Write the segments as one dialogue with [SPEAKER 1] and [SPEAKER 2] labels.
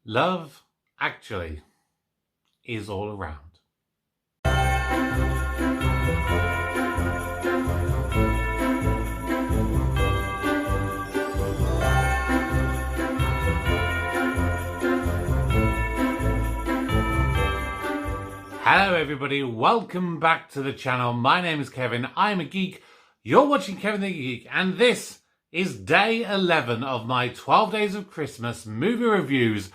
[SPEAKER 1] Love, actually, is all around. Hello everybody, welcome back to the channel. My name is Kevin, I'm a geek. You're watching Kevin the Geek, and this is day 11 of my 12 Days of Christmas movie reviews.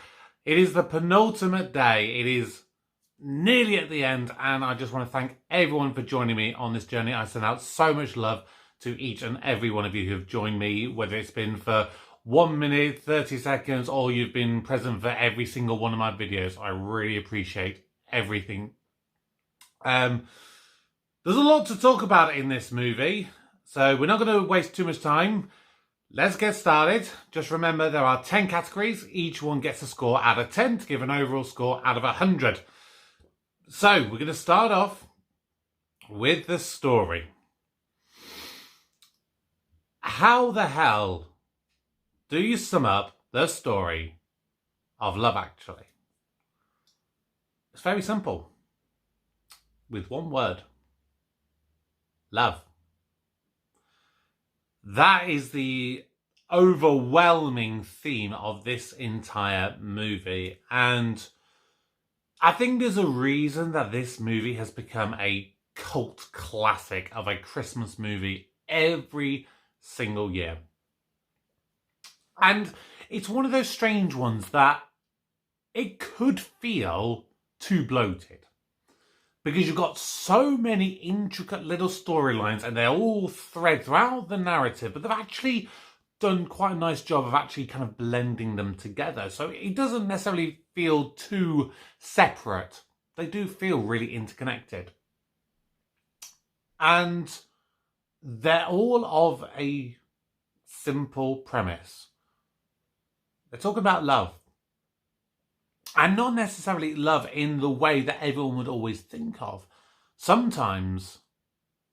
[SPEAKER 1] It is the penultimate day. It is nearly at the end, and I just want to thank everyone for joining me on this journey. I send out so much love to each and every one of you who have joined me, whether it's been for 1 minute, 30 seconds, or you've been present for every single one of my videos. I really appreciate everything. There's a lot to talk about in this movie, so we're not going to waste too much time. Let's get started. Just remember there are 10 categories. Each one gets a score out of 10 to give an overall score out of 100. So we're going to start off with the story. How the hell do you sum up the story of Love Actually? It's very simple. With one word. Love. That is the overwhelming theme of this entire movie. And I think there's a reason that this movie has become a cult classic of a Christmas movie every single year. And it's one of those strange ones that it could feel too bloated. Because you've got so many intricate little storylines and they're all thread throughout the narrative, but they've actually done quite a nice job of actually kind of blending them together. So it doesn't necessarily feel too separate. They do feel really interconnected. And they're all of a simple premise. They're talking about love. And not necessarily love in the way that everyone would always think of. Sometimes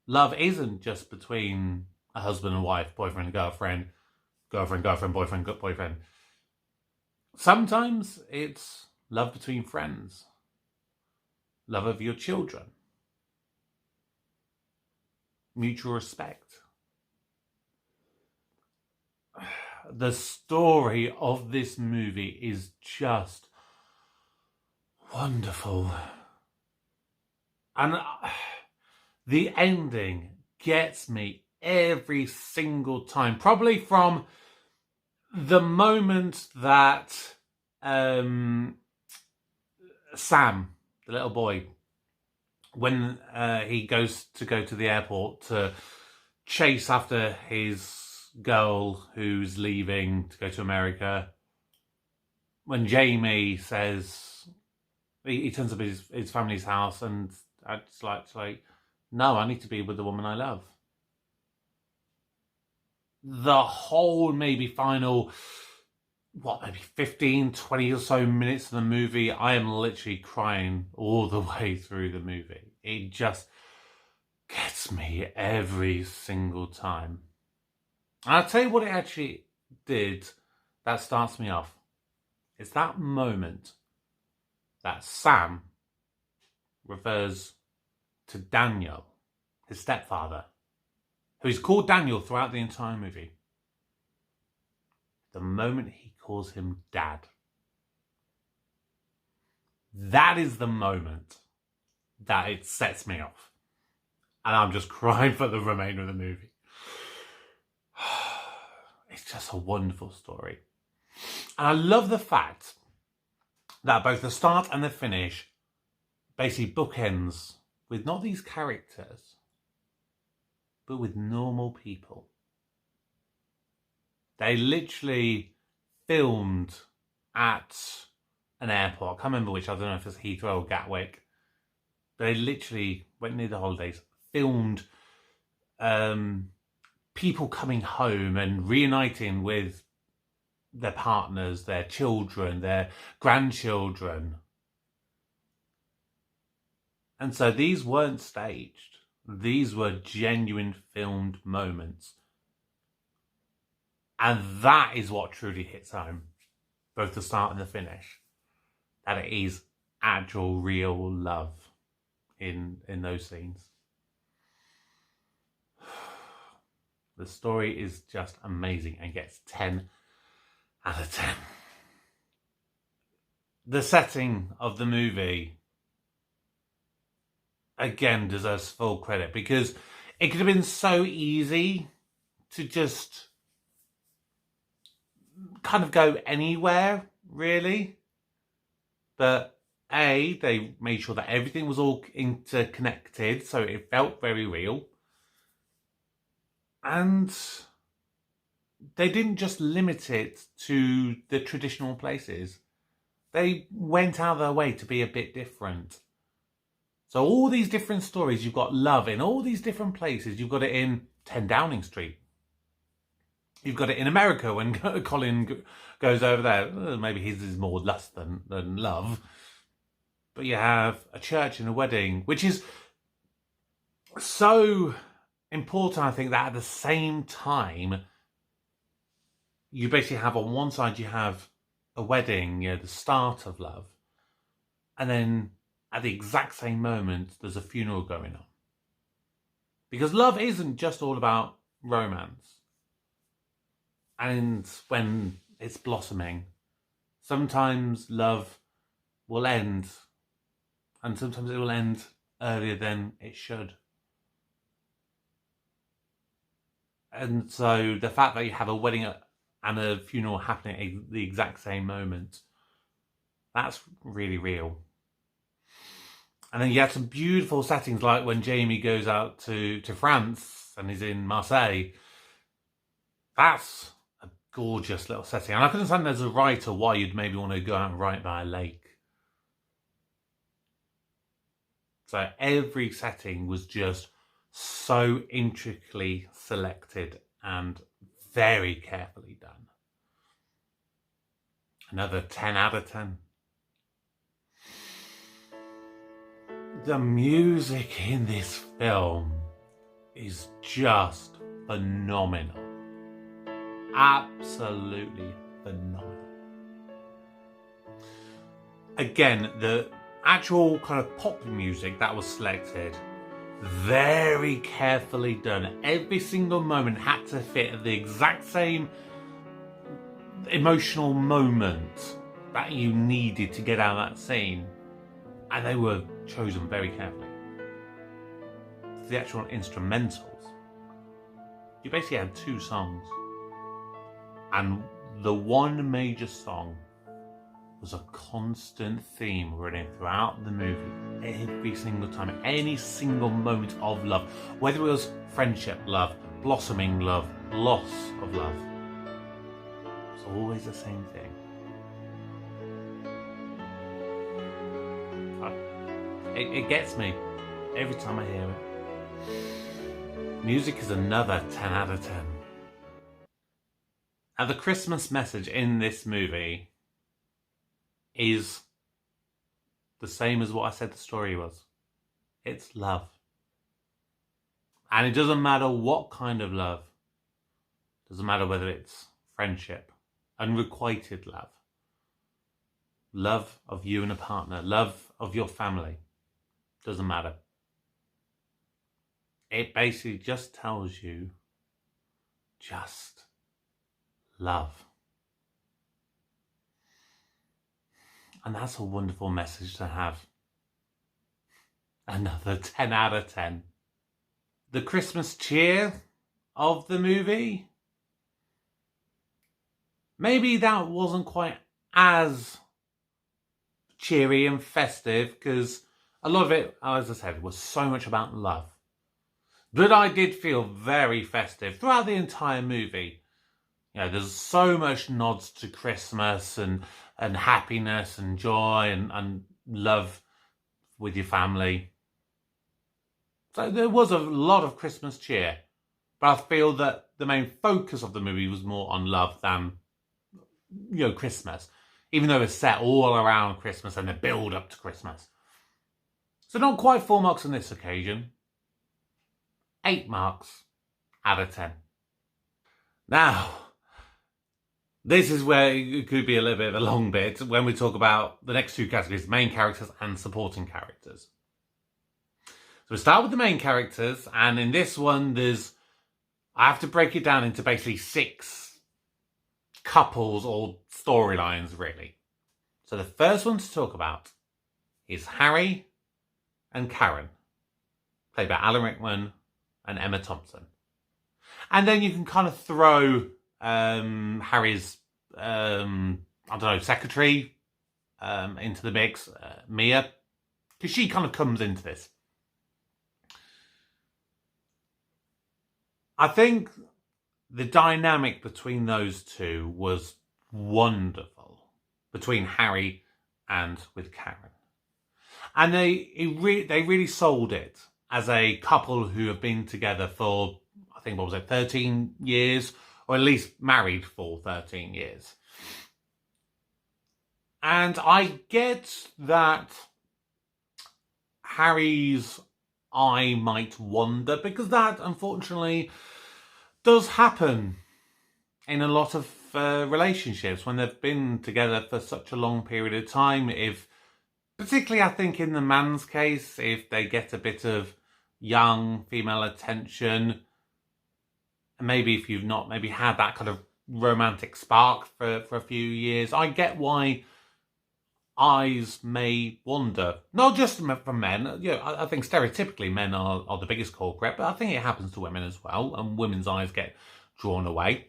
[SPEAKER 1] love isn't just between a husband and wife, boyfriend and girlfriend, girlfriend, boyfriend, boyfriend. Sometimes it's love between friends, love of your children, mutual respect. The story of this movie is just wonderful. And the ending gets me every single time. Probably from the moment that Sam, the little boy, when he goes to the airport to chase after his girl who's leaving to go to America, when Jamie says, he turns up at his family's house, and it's like, no, I need to be with the woman I love. The whole maybe final, maybe 15, 20 or so minutes of the movie, I am literally crying all the way through the movie. It just gets me every single time. And I'll tell you what it actually did that starts me off. It's that moment that Sam refers to Daniel, his stepfather, who is called Daniel throughout the entire movie. The moment he calls him Dad. That is the moment that it sets me off. And I'm just crying for the remainder of the movie. It's just a wonderful story. And I love the fact that both the start and the finish basically bookends with not these characters, but with normal people. They literally filmed at an airport. I can't remember which. I don't know if it's Heathrow or Gatwick. They literally went near the holidays, filmed people coming home and reuniting with their partners, their children, their grandchildren. And so these weren't staged. These were genuine filmed moments. And that is what truly hits home, both the start and the finish. that it is actual real love in those scenes. The story is just amazing and gets 10 out of 10. The setting of the movie, again, deserves full credit because it could have been so easy to just kind of go anywhere, really. But they made sure that everything was all interconnected, so it felt very real. And they didn't just limit it to the traditional places. They went out of their way to be a bit different. So all these different stories, you've got love in all these different places. You've got it in 10 Downing Street. You've got it in America when Colin goes over there. Maybe his is more lust than love. But you have a church and a wedding, which is so important, I think, that at the same time, you basically have on one side, you have a wedding, the start of love. And then at the exact same moment, there's a funeral going on. Because love isn't just all about romance. And when it's blossoming, sometimes love will end, and sometimes it will end earlier than it should. And so the fact that you have a wedding and a funeral happening at the exact same moment, that's really real. And then you have some beautiful settings, like when Jamie goes out to France and is in Marseille. That's a gorgeous little setting. And I can understand as a writer why you'd maybe want to go out and write by a lake. So every setting was just so intricately selected and very carefully done. Another 10 out of 10. The music in this film is just phenomenal. Absolutely phenomenal. Again, the actual kind of pop music that was selected, very carefully done. Every single moment had to fit at the exact same emotional moment that you needed to get out of that scene. And they were chosen very carefully. The actual instrumentals, you basically had 2 songs. And the one major song was a constant theme running throughout the movie. Every single time, any single moment of love. Whether it was friendship love, blossoming love, loss of love. It's always the same thing. It gets me every time I hear it. Music is another 10 out of 10. Now, the Christmas message in this movie is the same as what I said the story was. It's love. And it doesn't matter what kind of love. It doesn't matter whether it's friendship, unrequited love, love of you and a partner, love of your family. Doesn't matter. It basically just tells you just love. And that's a wonderful message to have. Another 10 out of 10. The Christmas cheer of the movie, maybe that wasn't quite as cheery and festive, because a lot of it, as I said, was so much about love. But I did feel very festive throughout the entire movie. You know, there's so much nods to Christmas and happiness and joy and love with your family. So there was a lot of Christmas cheer. But I feel that the main focus of the movie was more on love than, Christmas. Even though it's set all around Christmas and the build up to Christmas. So not quite 4 marks on this occasion. 8 marks out of 10. Now, This is where it could be a little bit of a long bit when we talk about the next two categories, main characters and supporting characters. So we start with the main characters, and in this one, I have to break it down into basically 6 couples or storylines, really. So the first one to talk about is Harry and Karen, played by Alan Rickman and Emma Thompson. And then you can kind of throw Harry's, secretary into the mix, Mia, because she kind of comes into this. I think the dynamic between those two was wonderful, between Harry and with Karen. And they really sold it as a couple who have been together for, I think, 13 years, or at least married for 13 years. And I get that Harry's eye might wander, because that, unfortunately, does happen in a lot of relationships when they've been together for such a long period of time. Particularly, I think, in the man's case, if they get a bit of young female attention, and maybe if you've not maybe had that kind of romantic spark for a few years, I get why eyes may wander. Not just from men. I think stereotypically men are the biggest culprit, but I think it happens to women as well, and women's eyes get drawn away.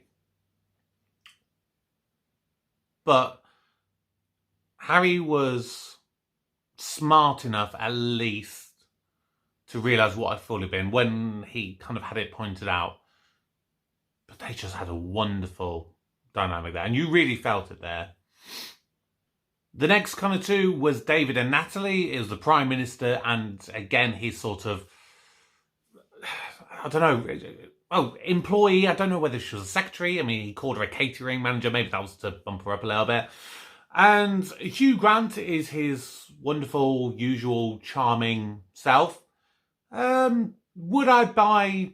[SPEAKER 1] But Harry was smart enough, at least, to realise what had fully been when he kind of had it pointed out. But they just had a wonderful dynamic there, and you really felt it there. The next kind of two was David and Natalie. It was the Prime Minister, and again, his sort of, employee. I don't know whether she was a secretary. I mean, he called her a catering manager. Maybe that was to bump her up a little bit. And Hugh Grant is his wonderful, usual, charming self. Would I buy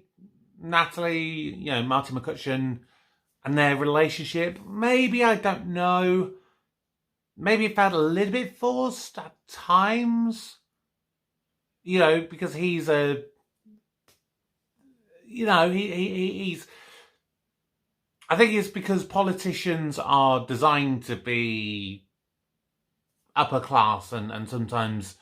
[SPEAKER 1] Natalie, Marty McCutcheon, and their relationship? Maybe, I don't know. Maybe it felt a little bit forced at times. Because he's he's... I think it's because politicians are designed to be upper class, and sometimes,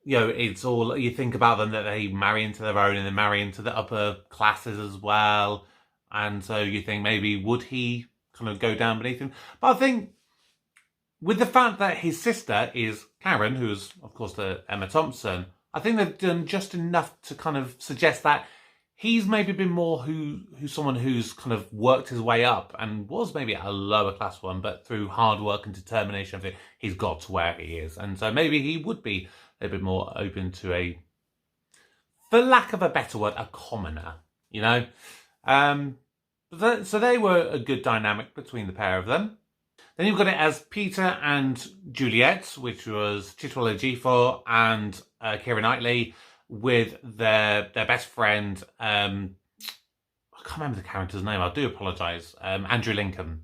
[SPEAKER 1] it's all, you think about them that they marry into their own and they marry into the upper classes as well. And so you think maybe would he kind of go down beneath him? But I think with the fact that his sister is Karen, who's of course the Emma Thompson, I think they've done just enough to kind of suggest that he's maybe been more someone who's kind of worked his way up and was maybe a lower class one, but through hard work and determination, he's got to where he is. And so maybe he would be a bit more open to a, for lack of a better word, a commoner, So they were a good dynamic between the pair of them. Then you've got it as Peter and Juliet, which was Chiwetel Ejiofor and Keira Knightley, with their best friend, I can't remember the character's name, I do apologise, Andrew Lincoln.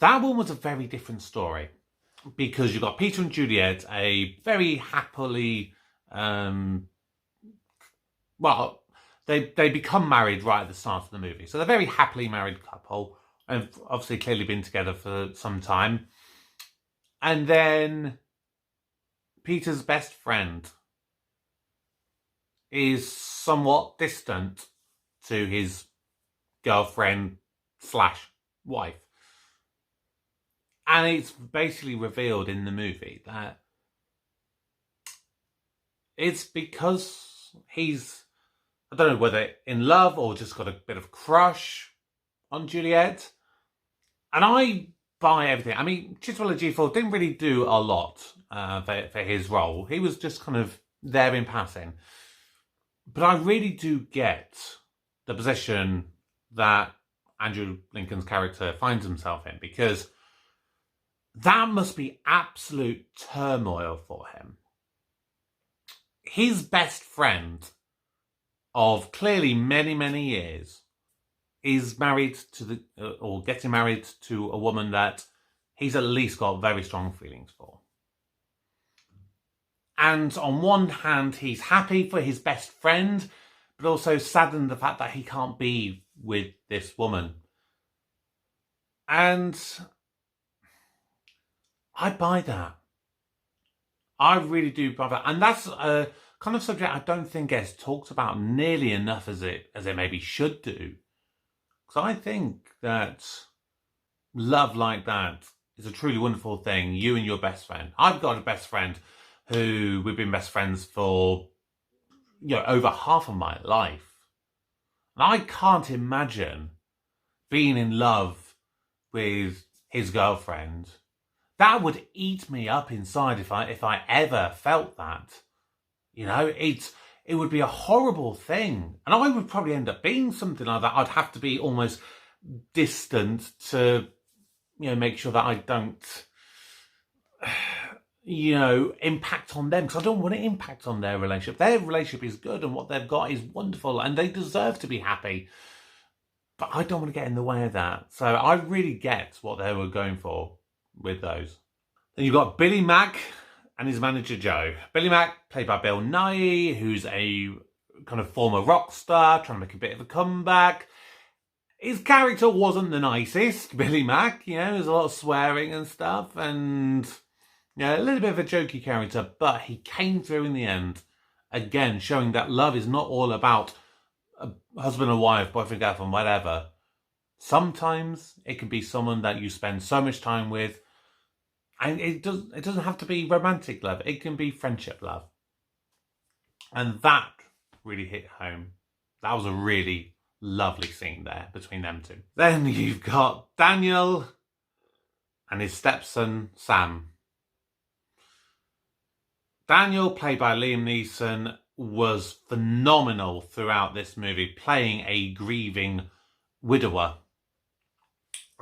[SPEAKER 1] That one was a very different story, because you've got Peter and Juliet, a very happily, they become married right at the start of the movie. So they're a very happily married couple, and obviously clearly been together for some time. And then Peter's best friend is somewhat distant to his girlfriend / wife. And it's basically revealed in the movie that it's because he's, I don't know whether in love or just got a bit of crush on Juliet. And I buy everything. I mean, Chiwetel Ejiofor didn't really do a lot for his role. He was just kind of there in passing. But I really do get the position that Andrew Lincoln's character finds himself in, because that must be absolute turmoil for him. His best friend of clearly many, many years is married to or getting married to a woman that he's at least got very strong feelings for. And on one hand, he's happy for his best friend, but also saddened the fact that he can't be with this woman. And I buy that. I really do buy that. And that's a kind of subject I don't think gets talked about nearly enough as it maybe should do. Because I think that love like that is a truly wonderful thing. You and your best friend. I've got a best friend who we've been best friends for, over half of my life. And I can't imagine being in love with his girlfriend. That would eat me up inside if I ever felt that. It would be a horrible thing. And I would probably end up being something like that. I'd have to be almost distant to, make sure that I don't, impact on them. Because I don't want to impact on their relationship. Their relationship is good and what they've got is wonderful and they deserve to be happy. But I don't want to get in the way of that. So I really get what they were going for with those. Then you've got Billy Mack and his manager Joe. Billy Mack, played by Bill Nighy, who's a kind of former rock star, trying to make a bit of a comeback. His character wasn't the nicest, Billy Mack. There's a lot of swearing and stuff, and a little bit of a jokey character, but he came through in the end. Again, showing that love is not all about a husband and wife, boyfriend, girlfriend, whatever. Sometimes it can be someone that you spend so much time with, and it doesn't have to be romantic love. It can be friendship love. And that really hit home. That was a really lovely scene there between them two. Then you've got Daniel and his stepson, Sam. Daniel, played by Liam Neeson, was phenomenal throughout this movie, playing a grieving widower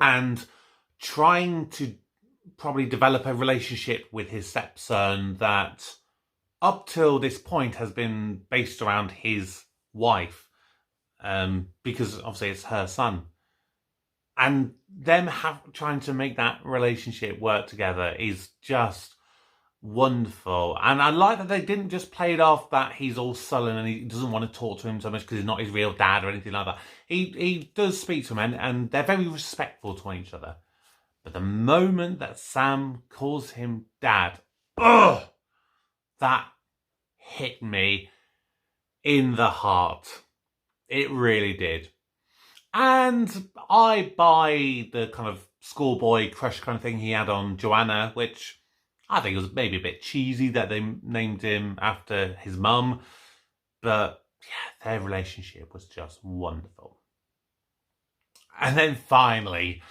[SPEAKER 1] and trying to probably develop a relationship with his stepson that up till this point has been based around his wife, because obviously it's her son. And them trying to make that relationship work together is just wonderful. And I like that they didn't just play it off that he's all sullen and he doesn't want to talk to him so much because he's not his real dad or anything like that. He does speak to him and they're very respectful to each other. But the moment that Sam calls him dad, that hit me in the heart. It really did. And I buy the kind of schoolboy crush kind of thing he had on Joanna, which I think was maybe a bit cheesy that they named him after his mum. But yeah, their relationship was just wonderful. And then finally,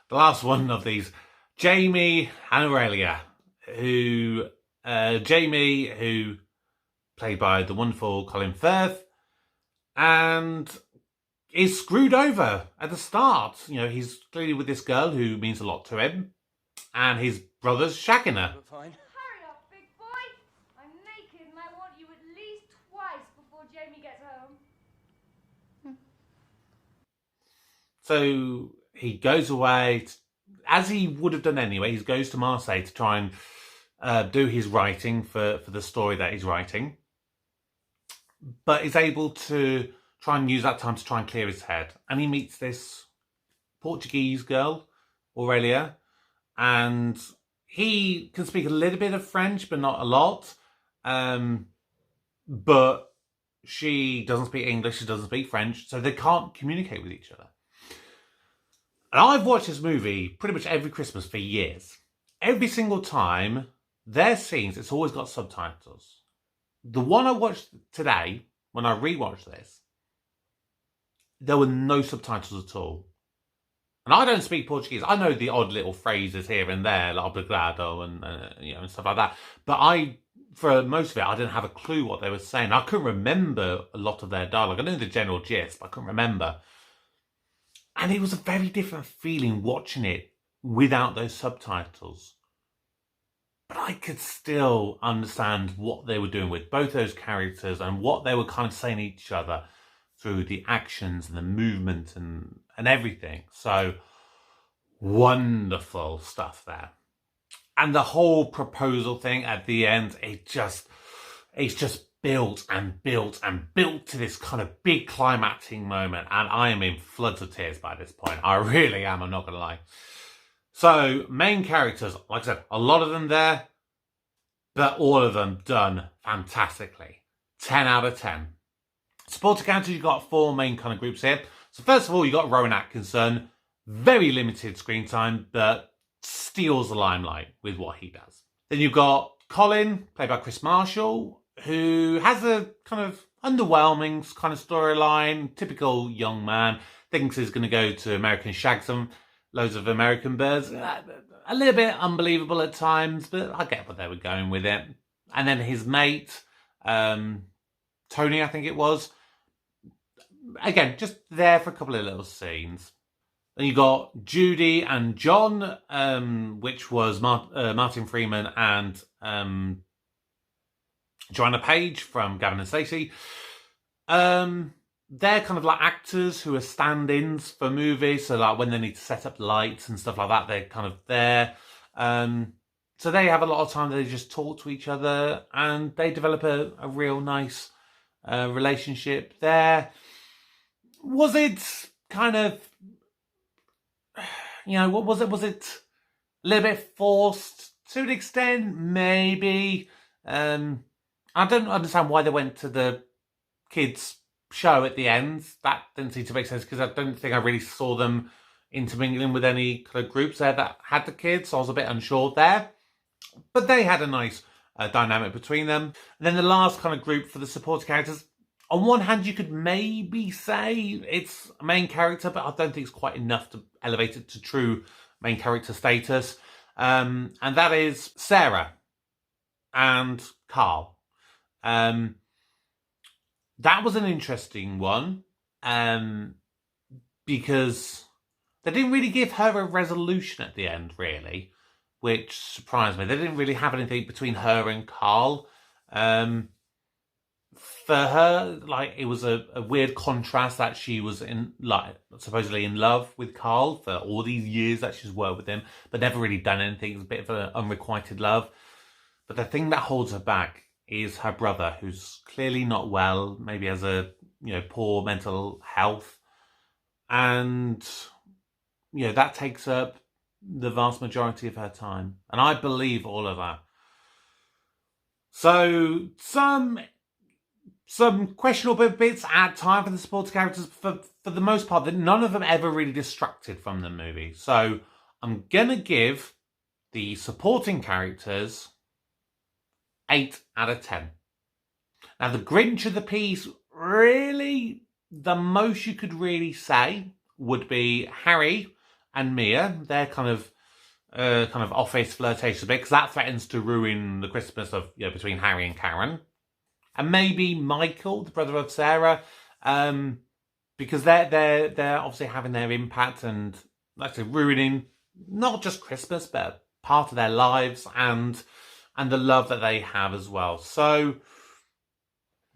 [SPEAKER 1] the last one of these, Jamie and Aurelia, Jamie, who played by the wonderful Colin Firth, and is screwed over at the start. He's clearly with this girl who means a lot to him, and his brother's shagging her.
[SPEAKER 2] Fine. Hurry up, big boy. I'm naked and I want you at least twice before Jamie gets home.
[SPEAKER 1] So he goes away, as he would have done anyway. He goes to Marseille to try and do his writing for the story that he's writing. But is able to try and use that time to try and clear his head. And he meets this Portuguese girl, Aurelia, and he can speak a little bit of French, but not a lot. But she doesn't speak English, she doesn't speak French, so they can't communicate with each other. And I've watched this movie pretty much every Christmas for years. Every single time, their scenes, it's always got subtitles. The one I watched today, when I rewatched this, there were no subtitles at all. And I don't speak Portuguese. I know the odd little phrases here and there, like obrigado and stuff like that. But for most of it, I didn't have a clue what they were saying. I couldn't remember a lot of their dialogue. I know the general gist, but I couldn't remember. And it was a very different feeling watching it without those subtitles. But I could still understand what they were doing with both those characters and what they were kind of saying to each other. through the actions and the movement and everything. So wonderful stuff there. And the whole proposal thing at the end, it's just built and built and built to this kind of big climactic moment. And I am in floods of tears by this point. I really am, I'm not going to lie. So, main characters, like I said, a lot of them there, but all of them done fantastically. 10 out of 10. Supporting characters, you've got 4 main kind of groups here. So first of all, you've got Rowan Atkinson. Very limited screen time, but steals the limelight with what he does. Then you've got Colin, played by Chris Marshall, who has a kind of underwhelming kind of storyline. Typical young man, thinks he's going to go to America and shag some loads of American birds. A little bit unbelievable at times, but I get what they were going with it. And then his mate, Tony, I think it was. Again, just there for a couple of little scenes. Then you got Judy and John, which was Martin Freeman and Joanna Page from Gavin and Stacey. They're kind of like actors who are stand-ins for movies. So like when they need to set up lights and stuff like that, they're kind of there. So they have a lot of time. They just talk to each other and they develop a real nice relationship there. Was it kind of, what was it? Was it a little bit forced to an extent? Maybe. I don't understand why they went to the kids' show at the end. That didn't seem to make sense because I don't think I really saw them intermingling with any kind of groups there that had the kids. So I was a bit unsure there. But they had a nice dynamic between them. And then the last kind of group for the supporting characters, on one hand, you could maybe say it's a main character, but I don't think it's quite enough to elevate it to true main character status. And that is Sarah and Carl. That was an interesting one because they didn't really give her a resolution at the end, really, which surprised me. They didn't really have anything between her and Carl. For her, like, it was a weird contrast that she was supposedly in love with Carl for all these years that she's worked with him, but never really done anything. It was a bit of an unrequited love. But the thing that holds her back is her brother, who's clearly not well, maybe has a poor mental health, and that takes up the vast majority of her time, and I believe all of that. So some questionable bits at time for the supporting characters, for the most part, that none of them ever really distracted from the movie. So I'm gonna give the supporting characters 8 out of 10. Now, the Grinch of the piece, really, the most you could really say would be Harry and Mia. They're kind of office flirtation bit, because that threatens to ruin the Christmas of between Harry and Karen. And maybe Michael, the brother of Sarah, because they're obviously having their impact and actually ruining not just Christmas, but part of their lives and the love that they have as well. So,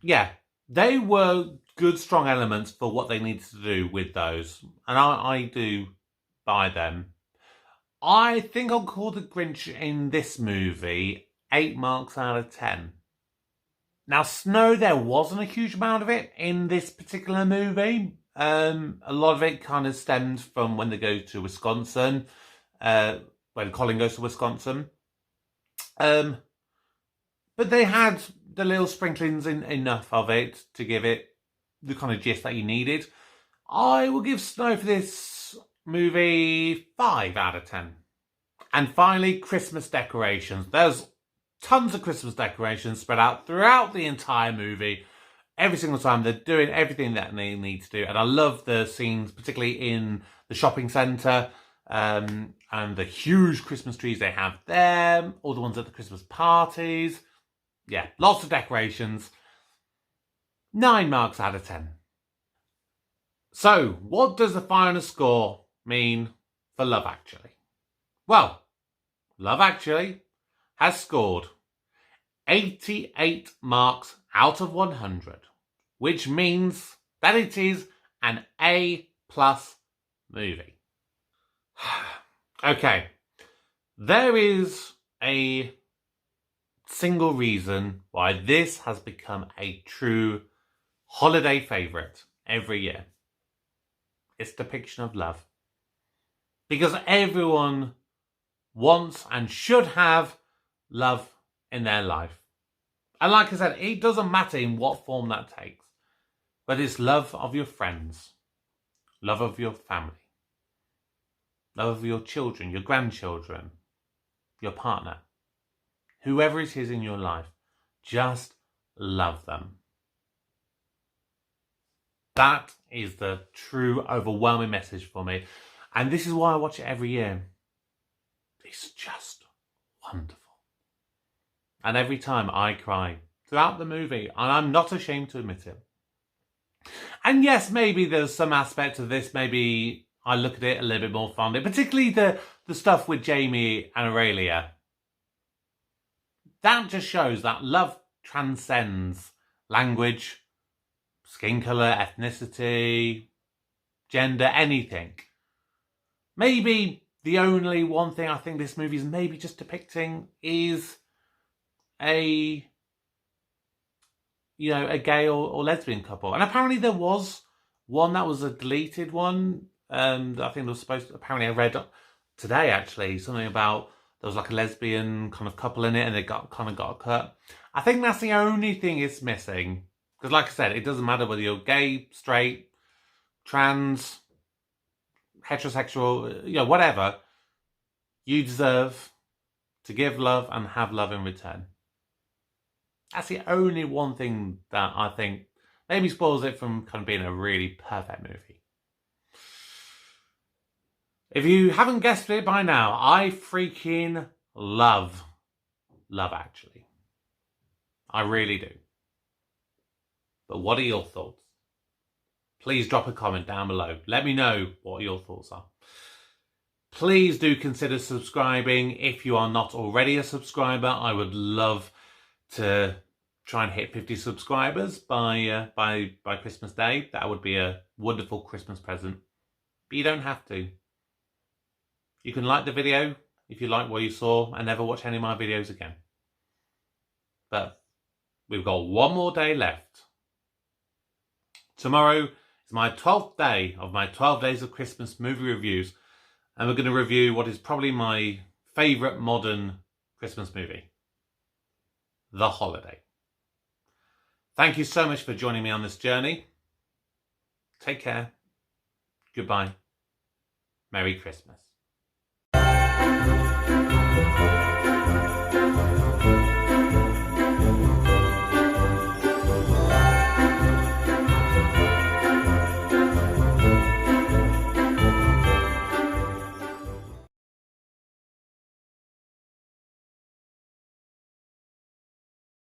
[SPEAKER 1] yeah, they were good, strong elements for what they needed to do with those. And I do buy them. I think I'll call the Grinch in this movie 8 marks out of 10. Now, snow, there wasn't a huge amount of it in this particular movie. A lot of it kind of stemmed from when they go to Wisconsin, when Colin goes to Wisconsin. But they had the little sprinklings enough of it to give it the kind of gist that you needed. I will give Snow for this movie 5 out of 10. And finally, Christmas decorations. There's tons of Christmas decorations spread out throughout the entire movie. Every single time they're doing everything that they need to do. And I love the scenes, particularly in the shopping centre, and the huge Christmas trees they have there, all the ones at the Christmas parties. Yeah, lots of decorations. 9 marks out of 10. So, what does the final score mean for Love Actually? Well, Love Actually has scored 88 marks out of 100, which means that it is an A+ movie. Okay, there is a single reason why this has become a true holiday favourite every year. Its depiction of love. Because everyone wants and should have love in their life. And like I said, it doesn't matter in what form that takes. But it's love of your friends, love of your family, love of your children, your grandchildren, your partner, whoever it is in your life. Just love them. That is the true overwhelming message for me. And this is why I watch it every year. It's just wonderful. And every time I cry throughout the movie, and I'm not ashamed to admit it. And yes, maybe there's some aspect of this, maybe I look at it a little bit more fondly, particularly the stuff with Jamie and Aurelia. That just shows that love transcends language, skin colour, ethnicity, gender, anything. Maybe the only one thing I think this movie is maybe just depicting is a gay or lesbian couple. And apparently there was one that was a deleted one. I think there was supposed to, apparently I read today actually, something about there was like a lesbian kind of couple in it and it got cut. I think that's the only thing it's missing. Because like I said, it doesn't matter whether you're gay, straight, trans, heterosexual, whatever. You deserve to give love and have love in return. That's the only one thing that I think maybe spoils it from kind of being a really perfect movie. If you haven't guessed it by now, I freaking love Love Actually. I really do. But what are your thoughts? Please drop a comment down below. Let me know what your thoughts are. Please do consider subscribing if you are not already a subscriber. I would love to try and hit 50 subscribers by Christmas Day. That would be a wonderful Christmas present. But you don't have to. You can like the video if you like what you saw and never watch any of my videos again. But we've got one more day left. Tomorrow is my 12th day of my 12 Days of Christmas movie reviews. And we're going to review what is probably my favourite modern Christmas movie. The Holiday. Thank you so much for joining me on this journey. Take care. Goodbye. Merry Christmas.